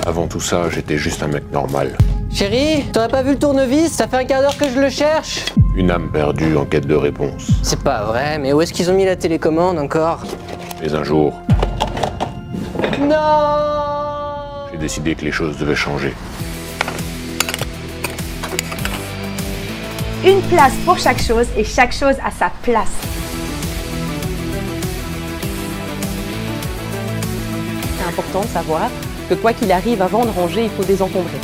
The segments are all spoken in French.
Avant tout ça, j'étais juste un mec normal. Chérie, t'aurais pas vu le tournevis? Ça fait un quart d'heure que je le cherche. Une âme perdue en quête de réponse. C'est pas vrai, mais où est-ce qu'ils ont mis la télécommande encore? Mais un jour, Non! j'ai décidé que les choses devaient changer. Une place pour chaque chose et chaque chose a sa place. C'est important de savoir que quoi qu'il arrive, avant de ranger, il faut désencombrer.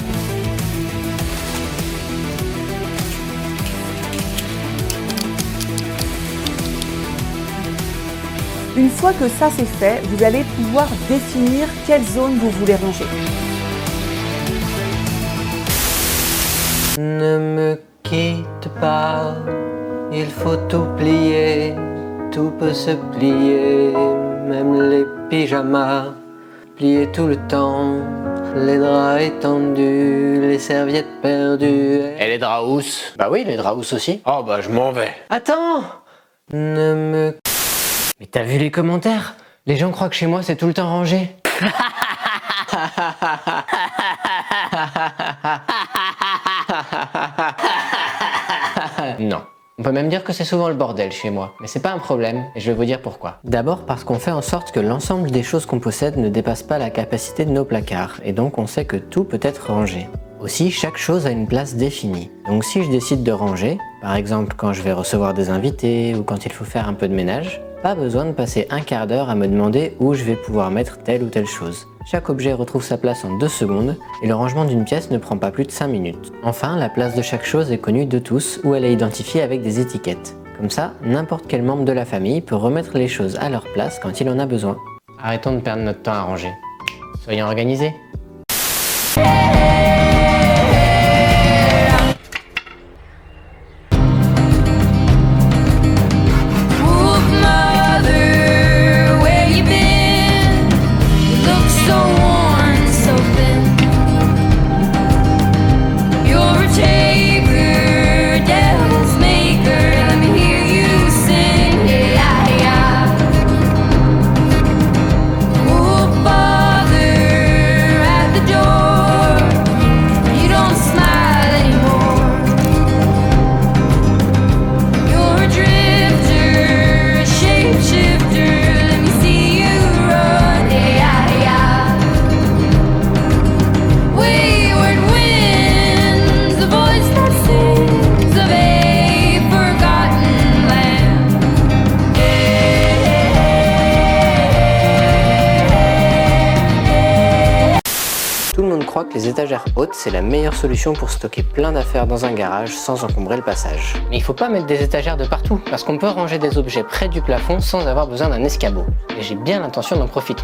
Une fois que ça c'est fait, vous allez pouvoir définir quelle zone vous voulez ranger. Ne me quitte pas, il faut tout plier, tout peut se plier, même les pyjamas, plier tout le temps, les draps étendus, les serviettes perdues. Et les draps housses? Bah oui, les draps housses aussi. Oh bah je m'en vais. Attends! Ne me... Mais t'as vu les commentaires? Les gens croient que chez moi c'est tout le temps rangé. Non. On peut même dire que c'est souvent le bordel chez moi, mais c'est pas un problème, et je vais vous dire pourquoi. D'abord parce qu'on fait en sorte que l'ensemble des choses qu'on possède ne dépasse pas la capacité de nos placards, et donc on sait que tout peut être rangé. Aussi, chaque chose a une place définie. Donc si je décide de ranger, par exemple quand je vais recevoir des invités ou quand il faut faire un peu de ménage, pas besoin de passer un quart d'heure à me demander où je vais pouvoir mettre telle ou telle chose. Chaque objet retrouve sa place en 2 secondes et le rangement d'une pièce ne prend pas plus de 5 minutes. Enfin, la place de chaque chose est connue de tous ou elle est identifiée avec des étiquettes. Comme ça, n'importe quel membre de la famille peut remettre les choses à leur place quand il en a besoin. Arrêtons de perdre notre temps à ranger. Soyons organisés. Tout le monde croit que les étagères hautes, c'est la meilleure solution pour stocker plein d'affaires dans un garage sans encombrer le passage. Mais il faut pas mettre des étagères de partout, parce qu'on peut ranger des objets près du plafond sans avoir besoin d'un escabeau. Et j'ai bien l'intention d'en profiter.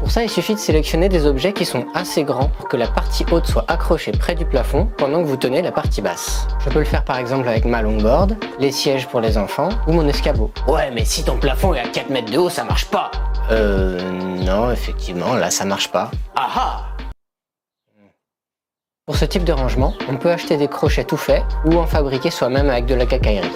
Pour ça, il suffit de sélectionner des objets qui sont assez grands pour que la partie haute soit accrochée près du plafond pendant que vous tenez la partie basse. Je peux le faire par exemple avec ma longboard, les sièges pour les enfants ou mon escabeau. Ouais, mais si ton plafond est à 4 mètres de haut, ça marche pas. Non, effectivement, là ça marche pas. Ah ah! Pour ce type de rangement, on peut acheter des crochets tout faits ou en fabriquer soi-même avec de la quincaillerie.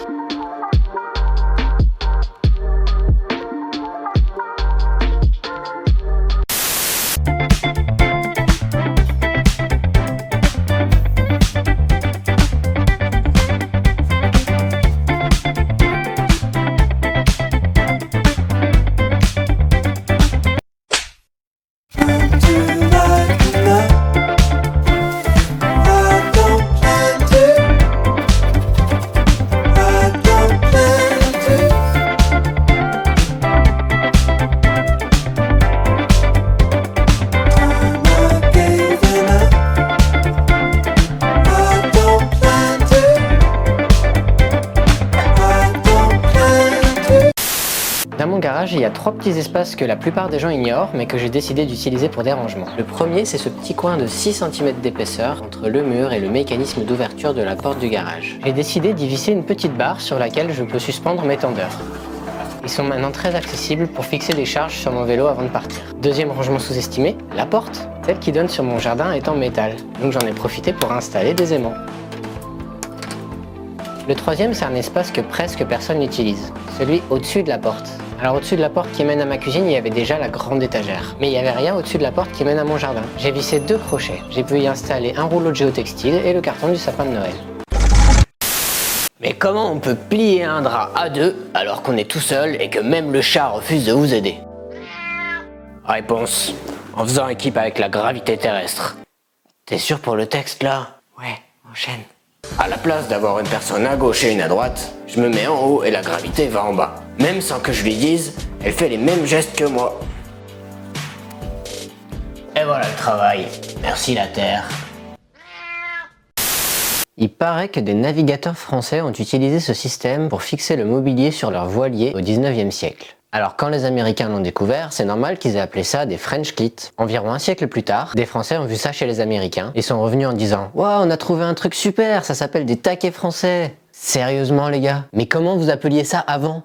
Dans mon garage, il y a 3 petits espaces que la plupart des gens ignorent, mais que j'ai décidé d'utiliser pour des rangements. Le premier, c'est ce petit coin de 6 cm d'épaisseur entre le mur et le mécanisme d'ouverture de la porte du garage. J'ai décidé d'y visser une petite barre sur laquelle je peux suspendre mes tendeurs. Ils sont maintenant très accessibles pour fixer des charges sur mon vélo avant de partir. Deuxième rangement sous-estimé, la porte. Celle qui donne sur mon jardin est en métal, donc j'en ai profité pour installer des aimants. Le troisième, c'est un espace que presque personne n'utilise, celui au-dessus de la porte. Alors au-dessus de la porte qui mène à ma cuisine, il y avait déjà la grande étagère. Mais il n'y avait rien au-dessus de la porte qui mène à mon jardin. J'ai vissé 2 crochets. J'ai pu y installer un rouleau de géotextile et le carton du sapin de Noël. Mais comment on peut plier un drap à 2 alors qu'on est tout seul et que même le chat refuse de vous aider? Réponse: en faisant équipe avec la gravité terrestre. T'es sûr pour le texte là? Ouais, enchaîne. À la place d'avoir une personne à gauche et une à droite, je me mets en haut et la gravité va en bas. Même sans que je lui dise, elle fait les mêmes gestes que moi. Et voilà le travail. Merci la Terre. Il paraît que des navigateurs français ont utilisé ce système pour fixer le mobilier sur leurs voiliers au 19e siècle. Alors quand les Américains l'ont découvert, c'est normal qu'ils aient appelé ça des French kits. Environ un siècle plus tard, des Français ont vu ça chez les Américains et sont revenus en disant « Waouh, on a trouvé un truc super, ça s'appelle des taquets français !» Sérieusement les gars, mais comment vous appeliez ça avant?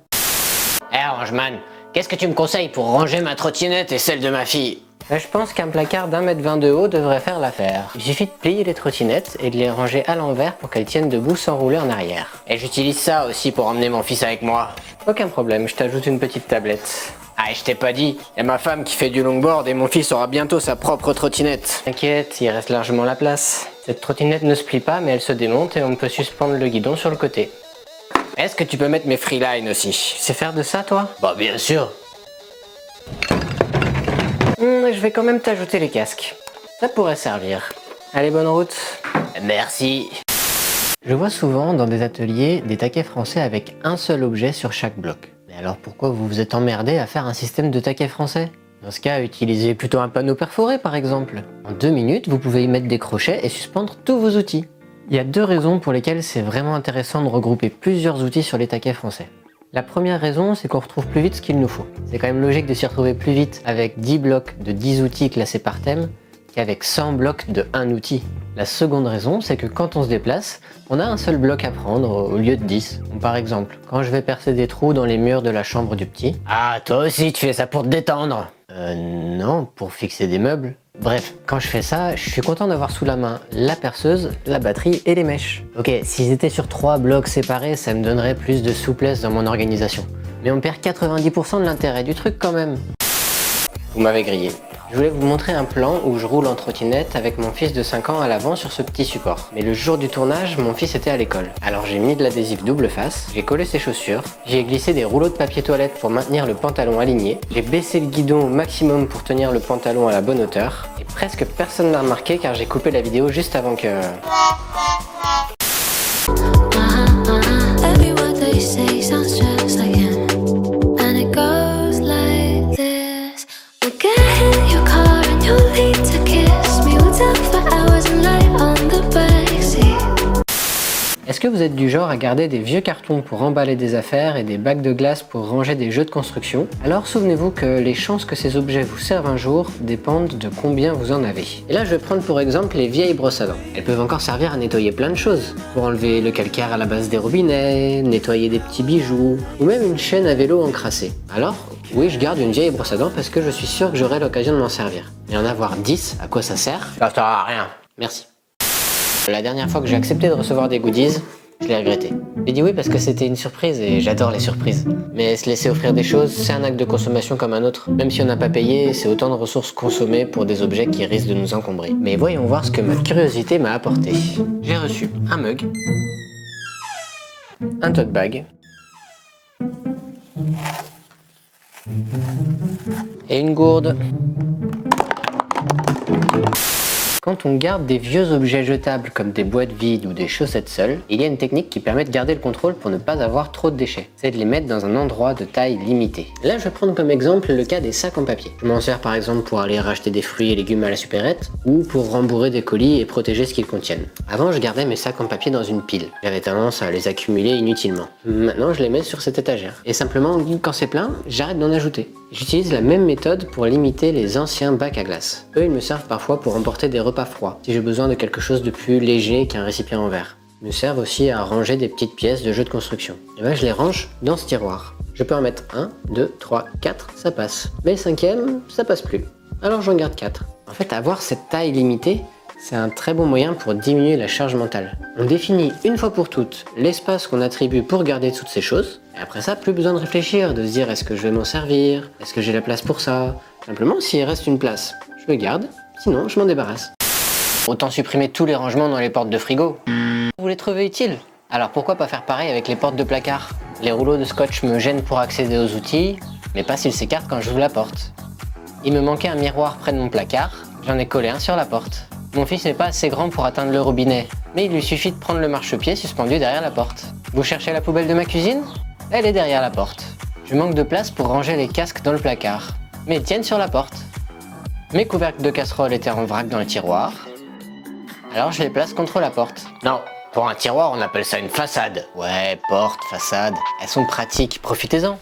Rangeman, qu'est-ce que tu me conseilles pour ranger ma trottinette et celle de ma fille? Je pense qu'un placard d'1,20 m de haut devrait faire l'affaire. Il suffit de plier les trottinettes et de les ranger à l'envers pour qu'elles tiennent debout sans rouler en arrière. Et j'utilise ça aussi pour emmener mon fils avec moi. Aucun problème, je t'ajoute une petite tablette. Ah, et je t'ai pas dit, y a ma femme qui fait du longboard et mon fils aura bientôt sa propre trottinette. T'inquiète, il reste largement la place. Cette trottinette ne se plie pas mais elle se démonte et on peut suspendre le guidon sur le côté. Est-ce que tu peux mettre mes freelines aussi? Tu sais faire de ça toi? Bah bien sûr. Je vais quand même t'ajouter les casques. Ça pourrait servir. Allez, bonne route. Merci. Je vois souvent dans des ateliers des taquets français avec un seul objet sur chaque bloc. Mais alors pourquoi vous vous êtes emmerdé à faire un système de taquets français? Dans ce cas, utilisez plutôt un panneau perforé par exemple. En 2 minutes, vous pouvez y mettre des crochets et suspendre tous vos outils. Il y a 2 raisons pour lesquelles c'est vraiment intéressant de regrouper plusieurs outils sur les taquets français. La première raison, c'est qu'on retrouve plus vite ce qu'il nous faut. C'est quand même logique de s'y retrouver plus vite avec 10 blocs de 10 outils classés par thème qu'avec 100 blocs de 1 outil. La seconde raison, c'est que quand on se déplace, on a un seul bloc à prendre au lieu de 10. Par exemple, quand je vais percer des trous dans les murs de la chambre du petit. Ah, toi aussi tu fais ça pour te détendre? Non, pour fixer des meubles. Bref, quand je fais ça, je suis content d'avoir sous la main la perceuse, la batterie et les mèches. Ok, s'ils étaient sur 3 blocs séparés, ça me donnerait plus de souplesse dans mon organisation. Mais on perd 90% de l'intérêt du truc quand même. Vous m'avez grillé. Je voulais vous montrer un plan où je roule en trottinette avec mon fils de 5 ans à l'avant sur ce petit support. Mais le jour du tournage, mon fils était à l'école. Alors j'ai mis de l'adhésif double face, j'ai collé ses chaussures, j'ai glissé des rouleaux de papier toilette pour maintenir le pantalon aligné, j'ai baissé le guidon au maximum pour tenir le pantalon à la bonne hauteur, et presque personne n'a remarqué car j'ai coupé la vidéo juste avant que... Every word that you say sounds just like him. And it goes like this. We'll get in your car and you'll need to kiss me. We'll talk for hours and lie on the backseat. Est-ce que vous êtes du genre à garder des vieux cartons pour emballer des affaires et des bacs de glace pour ranger des jeux de construction? Alors souvenez-vous que les chances que ces objets vous servent un jour dépendent de combien vous en avez. Et là je vais prendre pour exemple les vieilles brosses à dents. Elles peuvent encore servir à nettoyer plein de choses. Pour enlever le calcaire à la base des robinets, nettoyer des petits bijoux, ou même une chaîne à vélo encrassée. Alors oui, je garde une vieille brosse à dents parce que je suis sûr que j'aurai l'occasion de m'en servir. Mais en avoir 10, à quoi ça sert? Ça sert à rien. Merci. La dernière fois que j'ai accepté de recevoir des goodies, je l'ai regretté. J'ai dit oui parce que c'était une surprise et j'adore les surprises. Mais se laisser offrir des choses, c'est un acte de consommation comme un autre. Même si on n'a pas payé, c'est autant de ressources consommées pour des objets qui risquent de nous encombrer. Mais voyons voir ce que ma curiosité m'a apporté. J'ai reçu un mug, un tote bag et une gourde. Quand on garde des vieux objets jetables comme des boîtes vides ou des chaussettes seules, il y a une technique qui permet de garder le contrôle pour ne pas avoir trop de déchets. C'est de les mettre dans un endroit de taille limitée. Là, je vais prendre comme exemple le cas des sacs en papier. Je m'en sers par exemple pour aller racheter des fruits et légumes à la supérette ou pour rembourrer des colis et protéger ce qu'ils contiennent. Avant, je gardais mes sacs en papier dans une pile. J'avais tendance à les accumuler inutilement. Maintenant, je les mets sur cette étagère. Et simplement, quand c'est plein, j'arrête d'en ajouter. J'utilise la même méthode pour limiter les anciens bacs à glace. Eux, ils me servent parfois pour emporter des repas froids, si j'ai besoin de quelque chose de plus léger qu'un récipient en verre. Ils me servent aussi à ranger des petites pièces de jeux de construction. Et ben, je les range dans ce tiroir. Je peux en mettre 1, 2, 3, 4, ça passe. Mais le 5e, ça passe plus. Alors j'en garde 4. En fait, avoir cette taille limitée, C'est un très bon moyen pour diminuer la charge mentale. On définit une fois pour toutes l'espace qu'on attribue pour garder toutes ces choses. Et après ça, plus besoin de réfléchir, de se dire est-ce que je vais m'en servir, est-ce que j'ai la place pour ça. Simplement, s'il reste une place, je le garde, sinon je m'en débarrasse. Autant supprimer tous les rangements dans les portes de frigo. Vous les trouvez utiles? Alors pourquoi pas faire pareil avec les portes de placard? Les rouleaux de scotch me gênent pour accéder aux outils, mais pas s'ils s'écartent quand j'ouvre la porte. Il me manquait un miroir près de mon placard, j'en ai collé un sur la porte. Mon fils n'est pas assez grand pour atteindre le robinet, mais il lui suffit de prendre le marchepied suspendu derrière la porte. Vous cherchez la poubelle de ma cuisine? Elle est derrière la porte. Je manque de place pour ranger les casques dans le placard, mais ils tiennent sur la porte. Mes couvercles de casserole étaient en vrac dans le tiroir, alors je les place contre la porte. Non, pour un tiroir on appelle ça une façade. Ouais, porte, façade, elles sont pratiques, profitez-en.